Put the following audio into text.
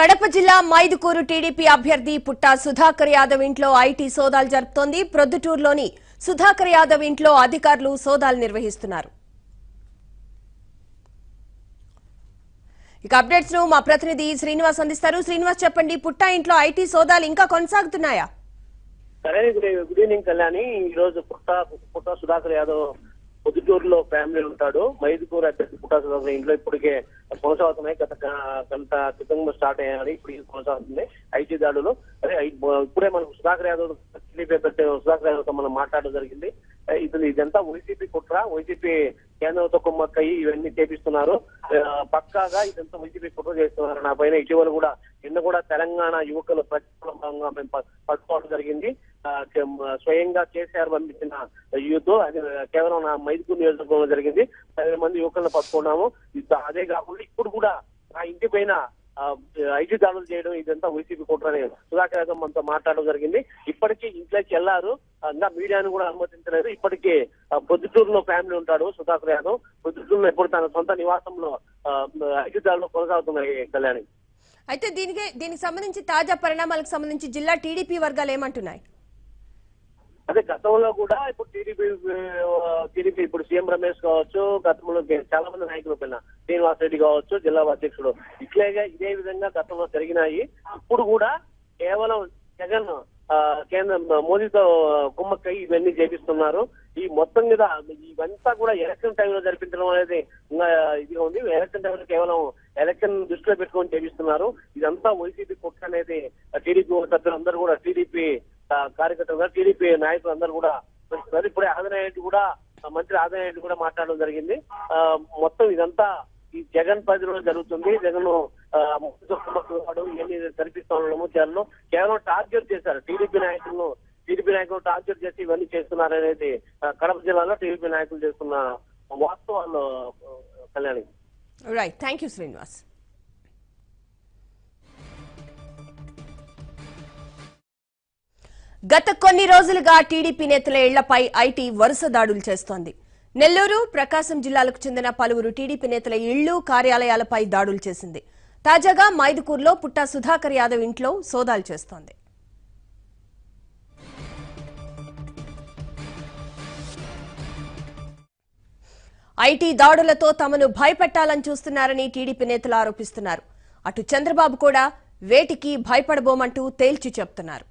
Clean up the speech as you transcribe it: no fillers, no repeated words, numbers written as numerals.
కడప జిల్లా మైదుకూరు టీడీపీ అభ్యర్థి పుట్టా సుధాకర్ యాదవ్ ఇంట్లో ఐటీ సోదాలు జరుపుతోంది. ప్రొద్దుటూరులోని సుధాకర్ యాదవ్ ఇంట్లో అధికారులు సోదాలు నిర్వహిస్తున్నారు. ఇక అప్డేట్స్ ను మా ప్రతినిధి శ్రీనివాస్ అందిస్తారు. శ్రీనివాస్, చెప్పండి, పుట్టా ఇంట్లో ఐటీ సోదాలు ఇంకా కొనసాగుతున్నాయా? సరే, గుడ్ ఈవినింగ్ కళ్యాణి. ఈ రోజు పుట్టా సుధాకర్ యాదవ్ పొద్దుటూరులో ఫ్యామిలీ ఉంటాడు. మైదుకూరు అభ్యర్థి పుట్టా సుధాకర్ ఇంట్లో ఇప్పటికే కొనసాగుతున్నాయి. గంట క్రితంగా స్టార్ట్ అయ్యాయి, ఇప్పటికి కొనసాగుతుంది ఐటీ దాడులు. అదే ఇప్పుడే మనకు సుధాకర్ యాదవ్ సుధాకర్ యాదవ్ తో మనం మాట్లాడడం జరిగింది. ఇదంతా వైసీపీ కుట్ర, వైసీపీ కేంద్రంతో కుమ్మక్కయ్యి ఇవన్నీ చేపిస్తున్నారు. పక్కాగా ఇదంతా వైసీపీ కుట్ర చేస్తున్నారు నా పైన. ఇటీవల కూడా నిన్న కూడా తెలంగాణ యువకులు ప్రతిఫలంగా మేము పట్టుకోవడం జరిగింది. స్వయంగా కేసీఆర్ పంపించిన యూత్, అది కేవలం నా మైదుకూరు నియోజకవర్గంలో జరిగింది. 10 మంది యువకులను పట్టుకున్నాము. అదే కాకుండా ఇప్పుడు కూడా నా ఇంటి పైన ఐటీ దాడులు చేయడం ఇదంతా వైసీపీ కుట్రని సుధాకర్ యాదవ్ మనతో మాట్లాడడం జరిగింది. ఇప్పటికీ ఇంట్లోకి వెళ్లారు, ఇంకా మీడియాను కూడా అనుమతించలేదు. ఇప్పటికీ పొద్దుటూరులో ఫ్యామిలీ ఉంటాడు సుధాకర్ యాదవ్. పొద్దుటూరులో ఎప్పుడు తన సొంత నివాసంలో ఐటీ దాడులు కొనసాగుతున్నాయి కళ్యాణి. అయితే దీనికి సంబంధించి తాజా పరిణామాలకు సంబంధించి జిల్లా టీడీపీ వర్గాలు ఏమంటున్నాయి? అదే గతంలో కూడా ఇప్పుడు టీడీపీ ఇప్పుడు సీఎం రమేష్ కావచ్చు, గతంలో చాలా మంది నాయకులు పైన శ్రీనివాస్ రెడ్డి కావచ్చు, జిల్లా అధ్యక్షుడు, ఇదే విధంగా గతంలో జరిగినాయి. ఇప్పుడు కూడా కేవలం జగన్ కేంద్రం మోదీతో కుమ్మక్కై ఇవన్నీ చేపిస్తున్నారు. ఈ మొత్తం మీద ఇవంతా కూడా ఎలక్షన్ టైంలో జరిపించడం అనేది ఇదిగా ఉంది. ఎలక్షన్ టైంలో కేవలం ఎలక్షన్ దృష్టిలో పెట్టుకొని చేపిస్తున్నారు. ఇదంతా వైసీపీ కుట్ర అనేది టీడీపీ సభ్యులందరూ కూడా, టీడీపీ కార్యకర్తలు, టీడీపీ నాయకులు అందరూ కూడా ఇప్పుడే ఆదాయం కూడా మంత్రి ఆదాయం కూడా మాట్లాడడం జరిగింది. మొత్తం ఇదంతా ఈ జగన్ పరిధిలో జరుగుతుంది. జగన్ ఇవన్నీ కనిపిస్తున్నాము. కేవలం టార్గెట్ చేశారు టీడీపీ నాయకులు టార్గెట్ చేసి ఇవన్నీ చేస్తున్నారు అనేది కడప జిల్లాలో టీడీపీ నాయకులు చేస్తున్న వాస్తవాలు Kalyani. Right, thank you Srinivas. గత కొన్ని రోజులుగా టీడీపీ నేతల ఇళ్లపై ఐటీ వరుస దాడులు చేస్తోంది. నెల్లూరు, ప్రకాశం జిల్లాలకు చెందిన పలువురు టీడీపీ నేతల ఇళ్లు, కార్యాలయాలపై దాడులు చేసింది. తాజాగా మైదుకూరులో పుట్టా సుధాకర్ యాదవ్ ఇంట్లో సోదాలు చేస్తోంది. ఐటీ దాడులతో తమను భయపెట్టాలని చూస్తున్నారని టీడీపీ నేతలు ఆరోపిస్తున్నారు. అటు చంద్రబాబు కూడా వేటికి భయపడబోమంటూ తేల్చి చెప్తున్నారు.